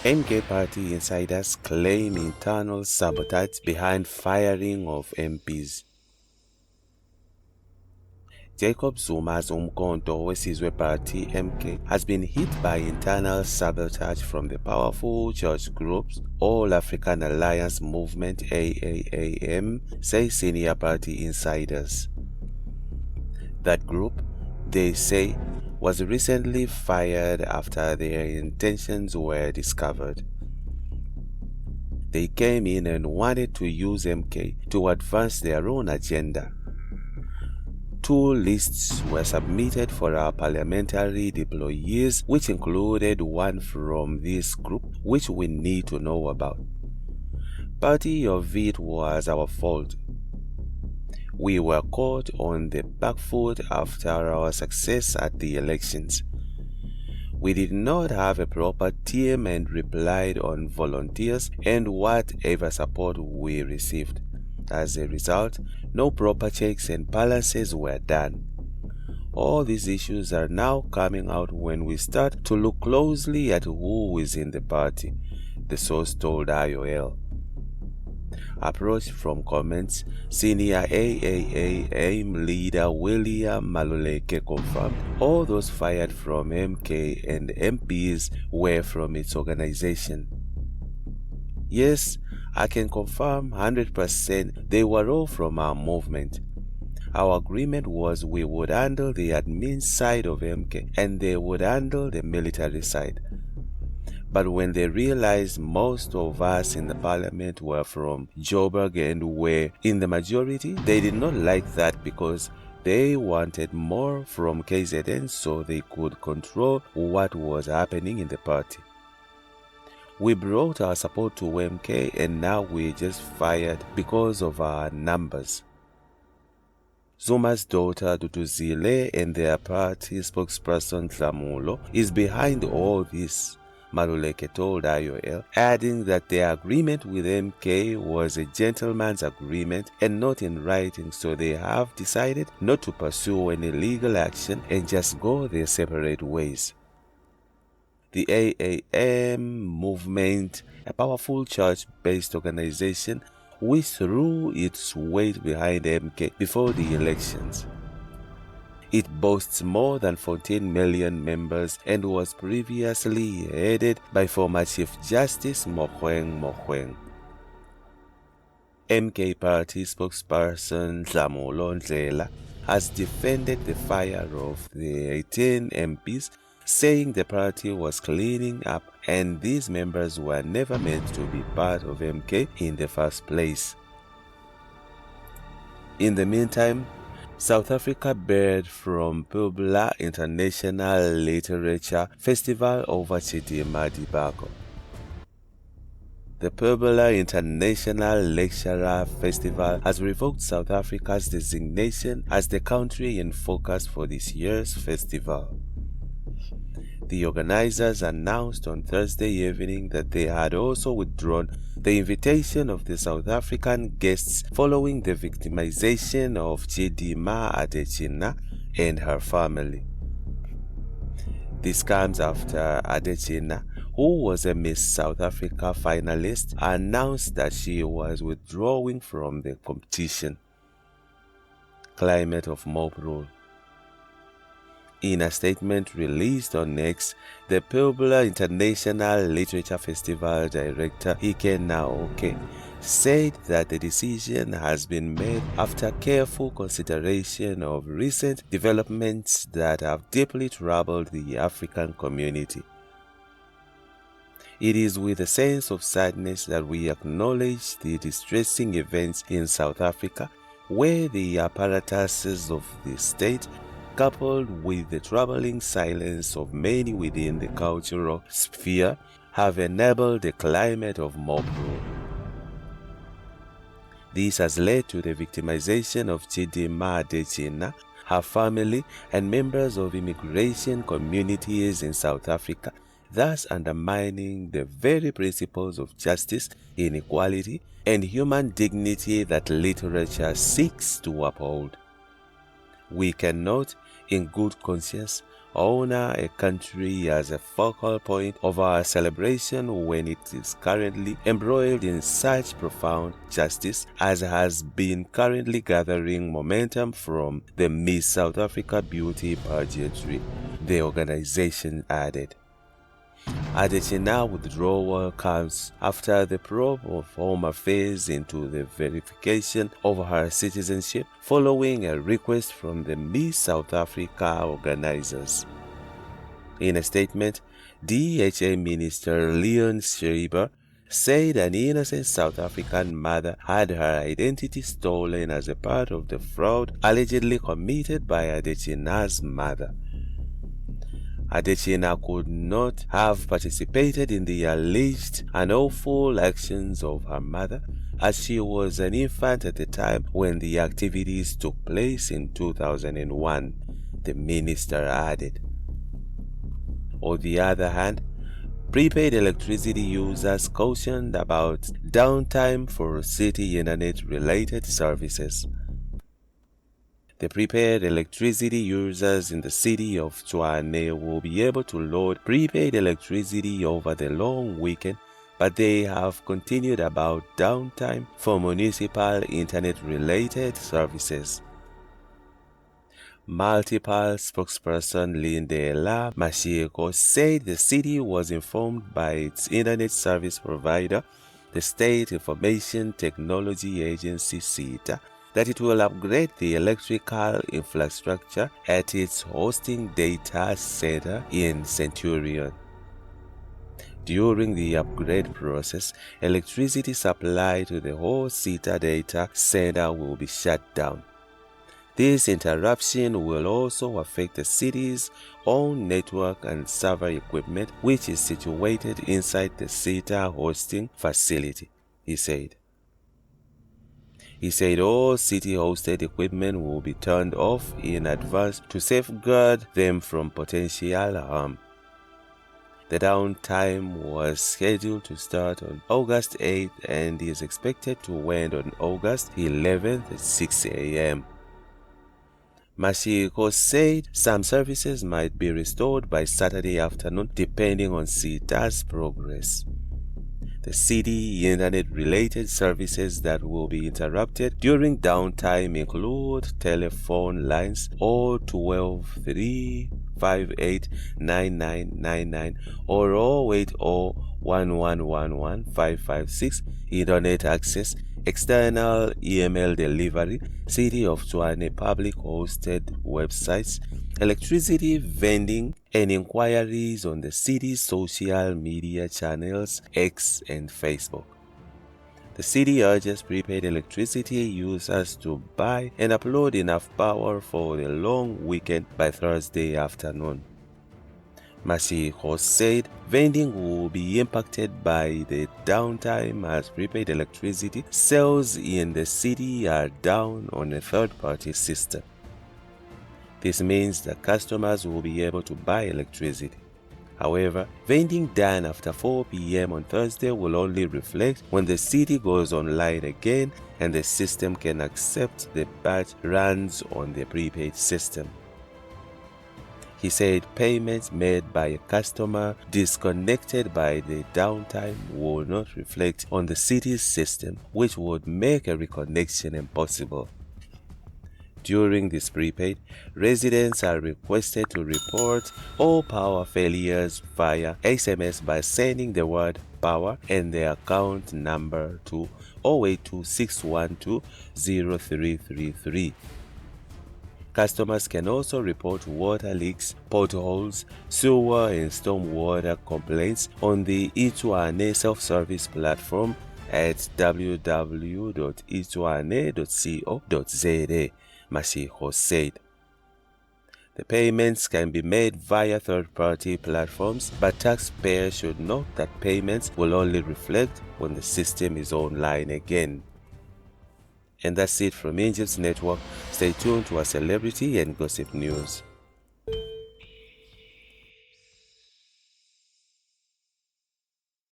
MK party insiders claim internal sabotage behind firing of MPs. Jacob Zuma's uMkhonto weSizwe party MK has been hit by internal sabotage from the powerful church groups All African Alliance Movement AAAM, say senior party insiders. That group, they say, was recently fired after their intentions were discovered. They came in and wanted to use MK to advance their own agenda. 2 lists were submitted for our parliamentary deployees, which included one from this group, which we need to know about. Part of it was our fault. We were caught on the back foot after our success at the elections. We did not have a proper team and relied on volunteers and whatever support we received. As a result, no proper checks and balances were done. All these issues are now coming out when we start to look closely at who is in the party, the source told IOL. Approached from comments, senior AAAM leader William Maluleke confirmed all those fired from MK and MPs were from its organization. Yes, I can confirm 100% they were all from our movement. Our agreement was we would handle the admin side of MK and they would handle the military side. But when they realized most of us in the parliament were from Joburg and were in the majority, they did not like that because they wanted more from KZN so they could control what was happening in the party. We brought our support to MK and now we're just fired because of our numbers. Zuma's daughter Duduzile and their party spokesperson Tlamulo is behind all this, Maluleke told IOL, adding that their agreement with MK was a gentleman's agreement and not in writing, so they have decided not to pursue any legal action and just go their separate ways. The AAAM movement, a powerful church-based organization, which threw its weight behind MK before the elections. It boasts more than 14 million members and was previously headed by former Chief Justice Mogoeng. MK party spokesperson Tlamulo Ndlela has defended the fire of the 18 MPs, saying the party was cleaning up and these members were never meant to be part of MK in the first place. In the meantime, South Africa barred from Puebla International Literature Festival over Chidima debacle. The Puebla International Lecturer Festival has revoked South Africa's designation as the country in focus for this year's festival. The organizers announced on Thursday evening that they had also withdrawn the invitation of the South African guests following the victimization of Chidima Adetshina and her family. This comes after Adetshina, who was a Miss South Africa finalist, announced that she was withdrawing from the competition. Climate of mob rule. In a statement released on X, the Puebla International Literature Festival director Ike Naoke said that the decision has been made after careful consideration of recent developments that have deeply troubled the African community. It is with a sense of sadness that we acknowledge the distressing events in South Africa, where the apparatuses of the state, coupled with the troubling silence of many within the cultural sphere, have enabled a climate of mob rule. This has led to the victimization of Chidima Adetshina, her family, and members of immigration communities in South Africa, thus undermining the very principles of justice, inequality, and human dignity that literature seeks to uphold. We cannot, in good conscience, honor a country as a focal point of our celebration when it is currently embroiled in such profound justice as has been currently gathering momentum from the Miss South Africa beauty pageantry, the organization added. Adetina's withdrawal comes after the probe of Home Affairs into the verification of her citizenship following a request from the Miss South Africa organizers. In a statement, DHA Minister Leon Schreiber said an innocent South African mother had her identity stolen as a part of the fraud allegedly committed by Adetina's mother. Adetina could not have participated in the alleged unlawful actions of her mother, as she was an infant at the time when the activities took place in 2001, the minister added. On the other hand, prepaid electricity users cautioned about downtime for city internet-related services. The prepaid electricity users in the city of Tshwane will be able to load prepaid electricity over the long weekend, but they have continued about downtime for municipal internet-related services. Multiple spokesperson Lindela Mashiko said the city was informed by its internet service provider, the State Information Technology Agency (SITA), that it will upgrade the electrical infrastructure at its hosting data center in Centurion. During the upgrade process, electricity supply to the whole SITA data center will be shut down. This interruption will also affect the city's own network and server equipment, which is situated inside the SITA hosting facility, he said. He said all city-hosted equipment will be turned off in advance to safeguard them from potential harm. The downtime was scheduled to start on August 8th and is expected to end on August 11th at 6 a.m. Mashiko said some services might be restored by Saturday afternoon depending on SITA's progress. The city internet-related services that will be interrupted during downtime include telephone lines 012 358 9999 or 080 1111 556, internet access, external email delivery, City of Tshwane public-hosted websites, electricity vending, and inquiries on the city's social media channels X and Facebook. The city urges prepaid electricity users to buy and upload enough power for the long weekend by Thursday afternoon. Mashiko said vending will be impacted by the downtime as prepaid electricity sales in the city are down on a third-party system. This means that customers will be able to buy electricity. However, vending done after 4 p.m. on Thursday will only reflect when the city goes online again and the system can accept the batch runs on the prepaid system. He said payments made by a customer disconnected by the downtime will not reflect on the city's system, which would make a reconnection impossible. During this prepaid, residents are requested to report all power failures via SMS by sending the word power and their account number to 0826120333. Customers can also report water leaks, potholes, sewer and stormwater complaints on the eTshwane self-service platform at www.etswane.co.za, Mashiko said. The payments can be made via third-party platforms, but taxpayers should note that payments will only reflect when the system is online again. And that's it from Egypt's network. Stay tuned to our celebrity and gossip news.